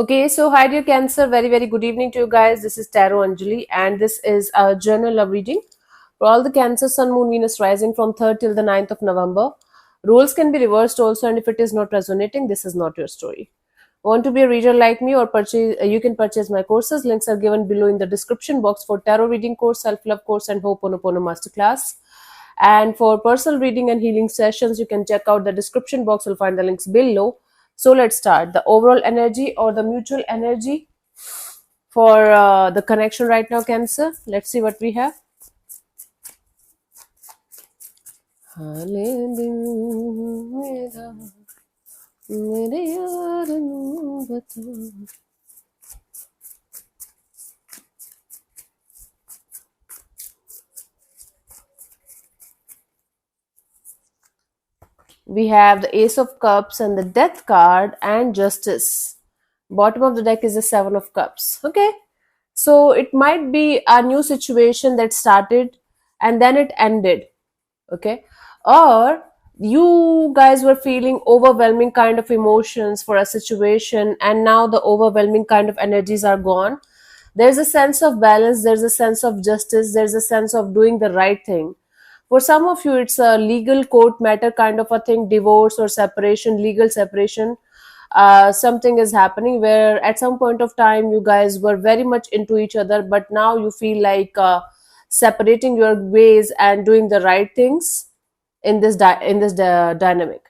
Okay, so hi dear Cancer, very good evening to you guys. This is Tarot Anjali, and this is a journal love reading for all the Cancer, Sun, Moon, Venus rising from 3rd till the 9th of November. Roles can be reversed also, and if it is not resonating, this is not your story. Want to be a reader like me or purchase? You can purchase my courses. Links are given below in the description box for tarot reading course, self love course, and Ho'oponopono masterclass. And for personal reading and healing sessions, you can check out the description box. You'll find the links below. So let's start. The overall energy or the mutual energy for the connection right now, Cancer. Let's see what we have. We have the Ace of Cups and the Death card and Justice. Bottom of the deck is the Seven of Cups. Okay. So it might be a new situation that started and then it ended. Okay. Or you guys were feeling overwhelming kind of emotions for a situation, and now the overwhelming kind of energies are gone. There's a sense of balance, there's a sense of justice, there's a sense of doing the right thing. For some of you, it's a legal court matter kind of a thing, divorce or separation, legal separation. Something is happening where at some point of time you guys were very much into each other, but now you feel like separating your ways and doing the right things in this dynamic.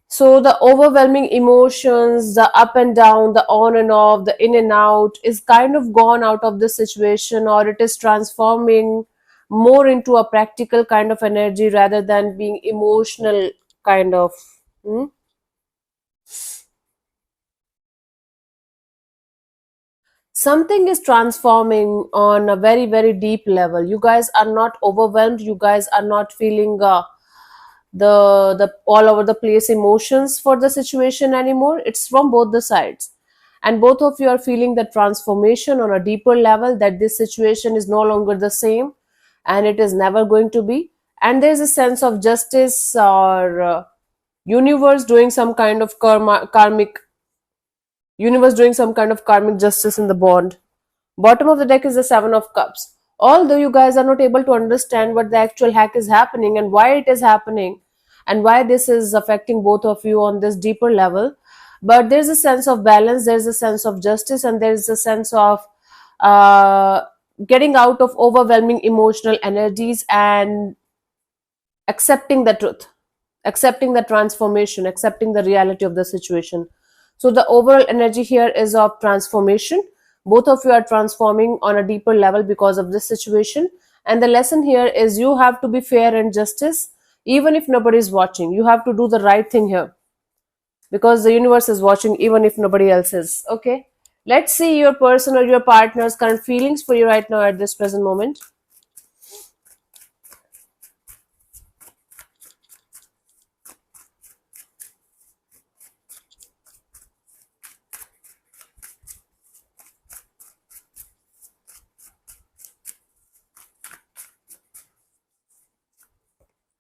So the overwhelming emotions, the up and down, the on and off, the in and out is kind of gone out of the situation, or it is transforming more into a practical kind of energy rather than being emotional kind of. hmm? Something is transforming on a very deep level. You guys are not overwhelmed, you guys are not feeling the all over the place emotions for the situation anymore. It's from both the sides, and both of you are feeling the transformation on a deeper level, that this situation is no longer the same and it is never going to be. And there's a sense of justice, or universe doing some kind of karmic universe doing some kind of karmic justice in the bond. Bottom of the deck is the Seven of Cups. Although you guys are not able to understand what the actual hack is happening and why it is happening and why this is affecting both of you on this deeper level, but there's a sense of balance, there's a sense of justice, and there's a sense of uh, getting out of overwhelming emotional energies and accepting the truth, accepting the transformation, accepting the reality of the situation. So the overall energy here is of transformation. Both of you are transforming on a deeper level because of this situation. And the lesson here is you have to be fair and justice, even if nobody is watching. You have to do the right thing here because the universe is watching, even if nobody else is. Okay. Let's see your person or your partner's current feelings for you right now at this present moment.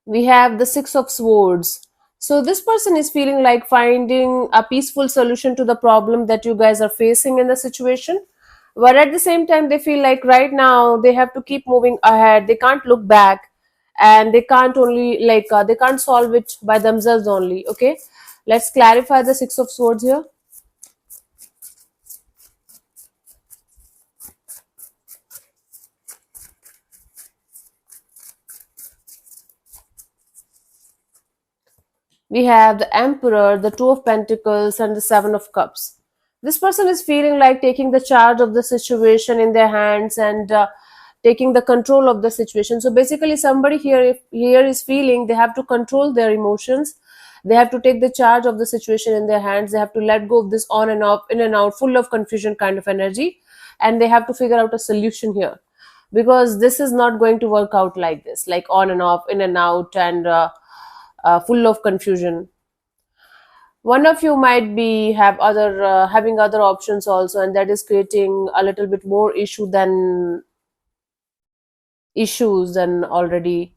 We have the Six of Swords. So this person is feeling like finding a peaceful solution to the problem that you guys are facing in the situation, but at the same time they feel like right now they have to keep moving ahead, they can't look back, and they can't only they can't solve it by themselves only. Okay, let's clarify the Six of Swords here. We have the Emperor, the Two of Pentacles, and the Seven of Cups. This person is feeling like taking the charge of the situation in their hands and taking the control of the situation. So basically, somebody here is feeling they have to control their emotions. They have to take the charge of the situation in their hands. They have to let go of this on and off, in and out, full of confusion kind of energy, and they have to figure out a solution here because this is not going to work out like this, like on and off, in and out, and full of confusion. One of you might be have other having other options also, and that is creating a little bit more issues than already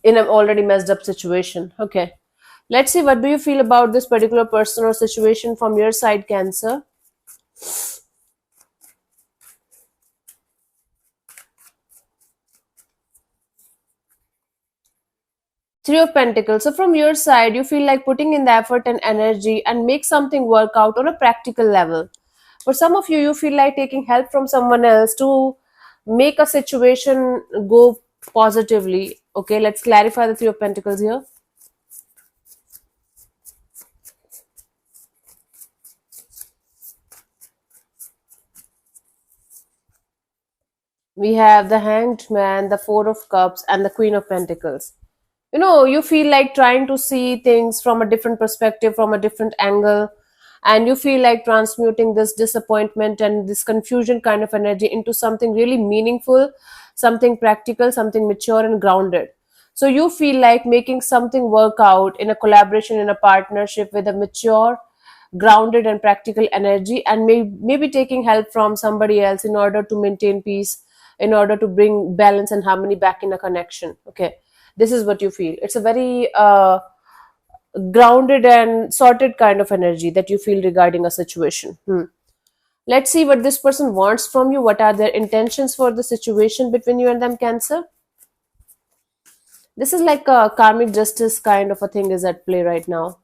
in an already messed up situation. Okay, Let's see, what do you feel about this particular person or situation from your side, Cancer? Three of Pentacles. So from your side, you feel like putting in the effort and energy and make something work out on a practical level. For some of you, you feel like taking help from someone else to make a situation go positively. Okay, let's clarify the Three of Pentacles here. We have the Hanged Man, the Four of Cups, and the Queen of Pentacles. You feel like trying to see things from a different perspective, from a different angle, and you feel like transmuting this disappointment and this confusion kind of energy into something really meaningful, something practical, something mature and grounded. So you feel like making something work out in a collaboration, in a partnership with a mature, grounded and practical energy, and maybe taking help from somebody else in order to maintain peace, in order to bring balance and harmony back in a connection. Okay, this is what you feel. It's a very grounded and sorted kind of energy that you feel regarding a situation. Let's see what this person wants from you. What are their intentions for the situation between you and them, Cancer? This is like a karmic justice kind of a thing is at play right now.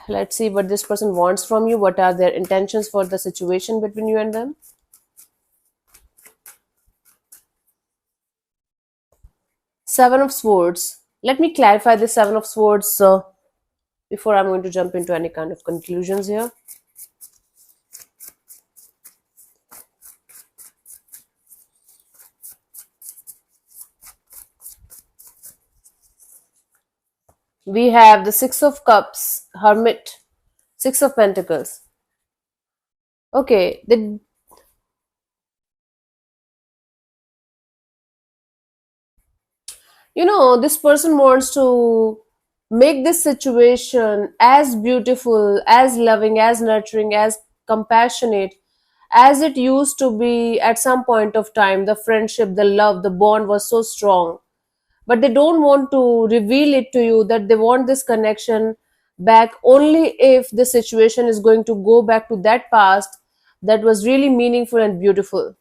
Let's see what this person wants from you. What are their intentions for the situation between you and them? Seven of Swords. Let me clarify the Seven of Swords before I'm going to jump into any kind of conclusions here. We have the Six of Cups, Hermit, Six of Pentacles. Okay, this person wants to make this situation as beautiful, as loving, as nurturing, as compassionate as it used to be at some point of time. The friendship, the love, the bond was so strong, but they don't want to reveal it to you that they want this connection back only if the situation is going to go back to that past that was really meaningful and beautiful.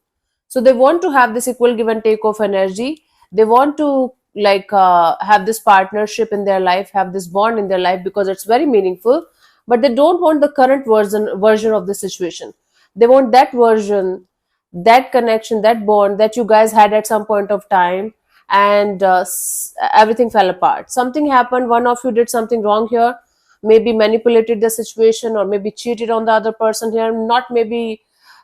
So they want to have this equal give and take of energy. They want to have this partnership in their life, have this bond in their life because it's very meaningful, but they don't want the current version of the situation. They want that version, that connection, that bond that you guys had at some point of time, and everything fell apart. Something happened, one of you did something wrong here, maybe manipulated the situation or maybe cheated on the other person here, not maybe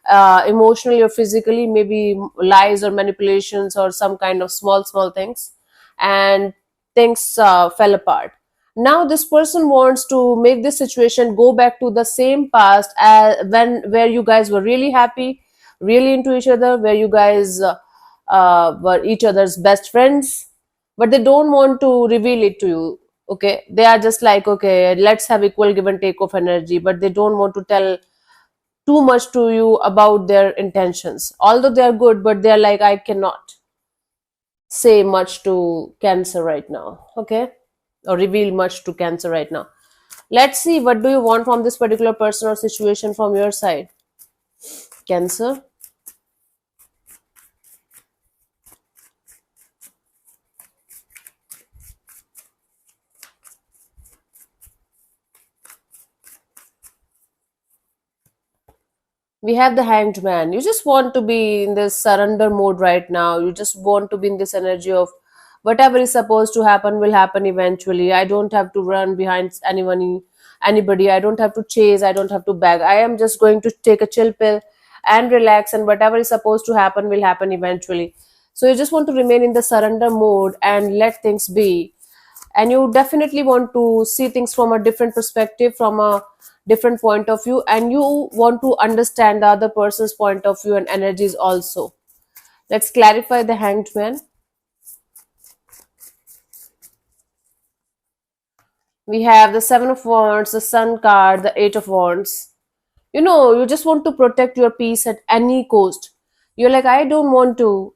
emotionally or physically, maybe lies or manipulations or some kind of small things, and things fell apart. Now this person wants to make this situation go back to the same past as when where you guys were really happy, really into each other, where you guys were each other's best friends, but they don't want to reveal it to you. Okay, they are just like, okay, let's have equal give and take of energy, but they don't want to tell too much to you about their intentions, although they are good, but they are like, I cannot say much to Cancer right now. Okay, or reveal much to Cancer right now. Let's see, what do you want from this particular person or situation from your side, Cancer? We have the Hanged Man. You just want to be in this surrender mode right now. You just want to be in this energy of whatever is supposed to happen will happen eventually. I don't have to run behind anybody. I don't have to chase. I don't have to beg. I am just going to take a chill pill and relax, and whatever is supposed to happen will happen eventually. So you just want to remain in the surrender mode and let things be, and you definitely want to see things from a different perspective, from a different point of view, and you want to understand the other person's point of view and energies also. Let's clarify the Hanged Man. We have the Seven of Wands, the Sun card, the Eight of Wands. You just want to protect your peace at any cost. You're like, I don't want to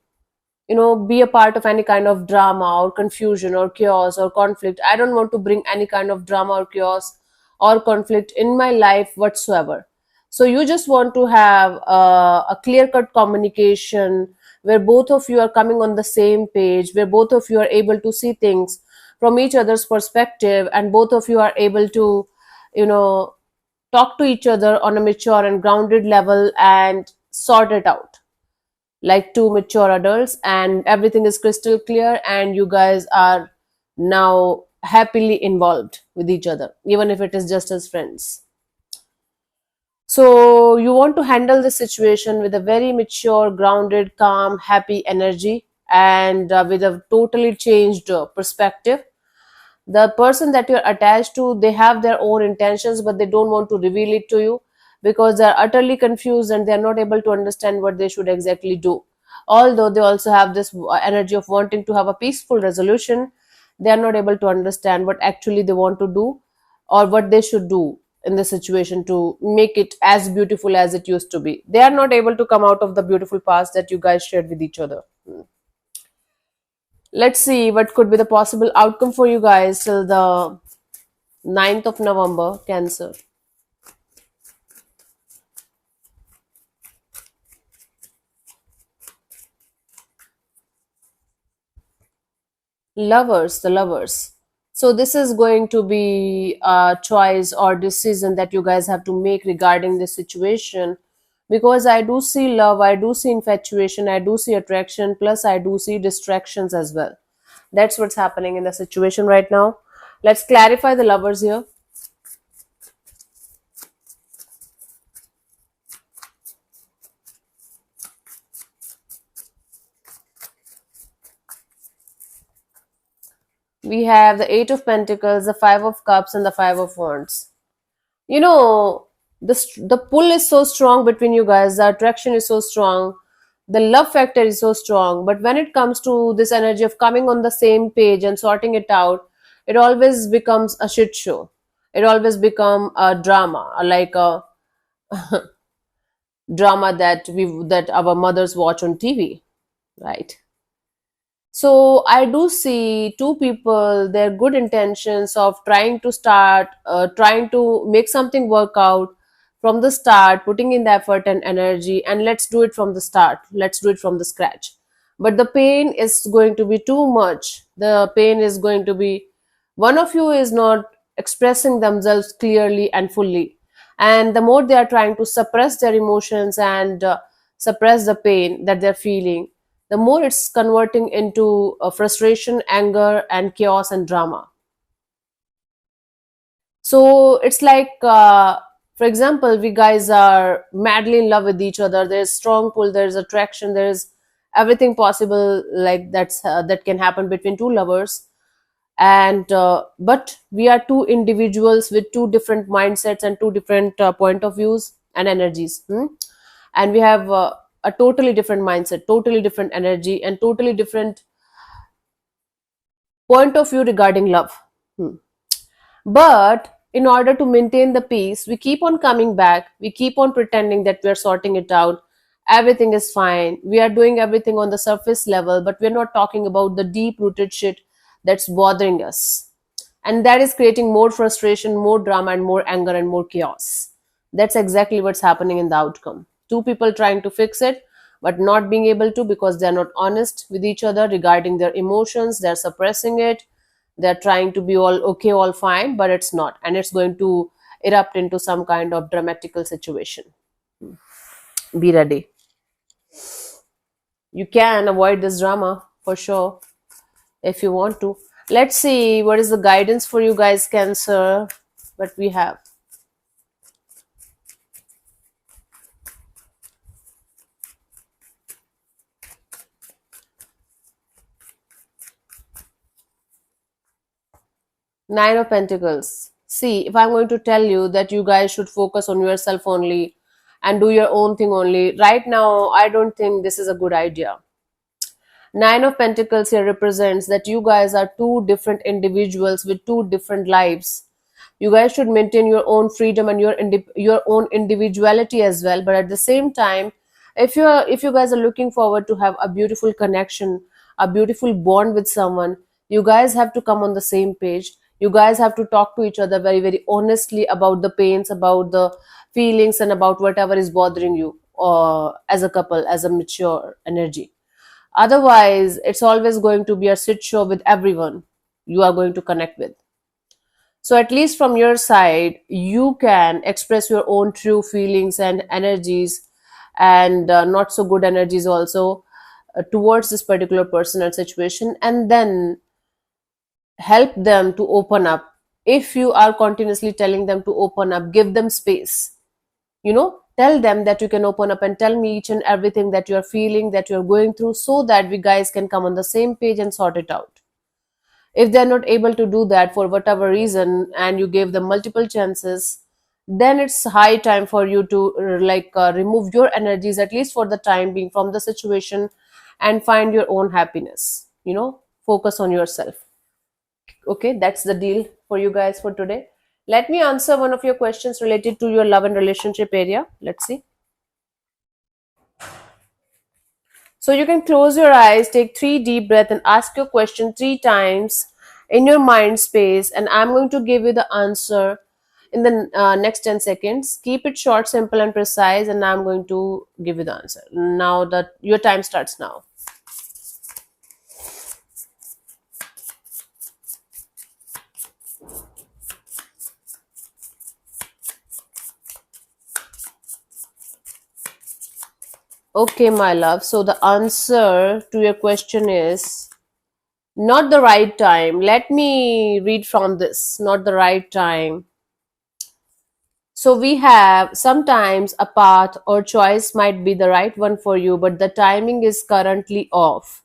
be a part of any kind of drama or confusion or chaos or conflict. I don't want to bring any kind of drama or chaos or conflict in my life whatsoever. So you just want to have a clear cut communication where both of you are coming on the same page, where both of you are able to see things from each other's perspective, and both of you are able to you know talk to each other on a mature and grounded level and sort it out like two mature adults, and everything is crystal clear, and you guys are now happily involved with each other, even if it is just as friends. So you want to handle this situation with a very mature, grounded, calm, happy energy, and with a totally changed perspective. The person that you're attached to, they have their own intentions, but they don't want to reveal it to you because they're utterly confused and they're not able to understand what they should exactly do. Although they also have this energy of wanting to have a peaceful resolution, they are not able to understand what actually they want to do or what they should do in the situation to make it as beautiful as it used to be. They are not able to come out of the beautiful past that you guys shared with each other. Let's see what could be the possible outcome for you guys till the 9th of November, Cancer. Lovers, the lovers. So this is going to be a choice or decision that you guys have to make regarding this situation, because I do see love, I do see infatuation, I do see attraction, plus I do see distractions as well. That's what's happening in the situation right now. Let's clarify the lovers here. We have the Eight of Pentacles, the Five of Cups, and the Five of Wands. You know, the pull is so strong between you guys, the attraction is so strong, the love factor is so strong. But when it comes to this energy of coming on the same page and sorting it out, it always becomes a shit show. It always become a drama, like a drama that our mothers watch on TV, right? So I do see two people, their good intentions of trying to start, trying to make something work out from the start, putting in the effort and energy, and let's do it from the start. Let's do it from the scratch. But the pain is going to be too much. The pain is going to be, one of you is not expressing themselves clearly and fully. And the more they are trying to suppress their emotions and suppress the pain that they're feeling, the more it's converting into frustration, anger, and chaos and drama. So it's like, for example, we guys are madly in love with each other. There's strong pull, there's attraction, there's everything possible like that can happen between two lovers. And but we are two individuals with two different mindsets and two different point of views and energies. And we have a totally different mindset, totally different energy, and totally different point of view regarding love. But in order to maintain the peace, we keep on coming back, we keep on pretending that we are sorting it out, everything is fine, we are doing everything on the surface level, but we're not talking about the deep rooted shit that's bothering us, and that is creating more frustration, more drama, and more anger and more chaos. That's exactly what's happening in the outcome. Two people trying to fix it but not being able to because they're not honest with each other regarding their emotions, they're suppressing it, they're trying to be all okay, all fine, but it's not, and it's going to erupt into some kind of dramatical situation. Be ready. You can avoid this drama for sure if you want to. Let's see what is the guidance for you guys, Cancer. What we have. Nine of Pentacles. See, if I'm going to tell you that you guys should focus on yourself only and do your own thing only, right now, I don't think this is a good idea. Nine of Pentacles here represents that you guys are two different individuals with two different lives. You guys should maintain your own freedom and your own individuality as well, but at the same time, If you guys are looking forward to have a beautiful connection, a beautiful bond with someone, you guys have to come on the same page. You guys have to talk to each other very very honestly about the pains, about the feelings, and about whatever is bothering you, as a couple, as a mature energy. Otherwise, it's always going to be a shit show with everyone you are going to connect with. So, at least from your side, you can express your own true feelings and energies, and not so good energies also, towards this particular person or situation, and then help them to open up. If you are continuously telling them to open up, give them space. Tell them that you can open up and tell me each and everything that you're feeling, that you're going through, so that we guys can come on the same page and sort it out. If they're not able to do that for whatever reason, and you gave them multiple chances, then it's high time for you to remove your energies, at least for the time being, from the situation, and find your own happiness. Focus on yourself. Okay, that's the deal for you guys for today. Let me answer one of your questions related to your love and relationship area. Let's see. So you can close your eyes, take 3 deep breaths, and ask your question 3 times in your mind space. And I'm going to give you the answer in the next 10 seconds. Keep it short, simple, and precise. And I'm going to give you the answer. Now that your time starts now. Okay, my love. So the answer to your question is not the right time. Let me read from this. Not the right time. So we have sometimes a path or choice might be the right one for you, but the timing is currently off.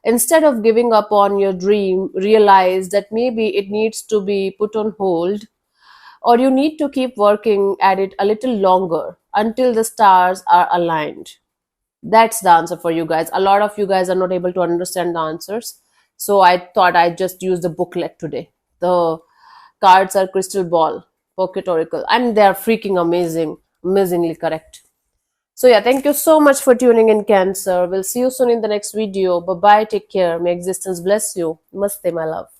Instead of giving up on your dream, realize that maybe it needs to be put on hold, or you need to keep working at it a little longer until the stars are aligned. That's the answer for you guys. A lot of you guys are not able to understand the answers. So I thought I'd just use the booklet today. The cards are crystal ball, pocket oracle, and they are freaking amazing, amazingly correct. So yeah, thank you so much for tuning in, Cancer. We'll see you soon in the next video. Bye bye. Take care. May existence bless you. Namaste, my love.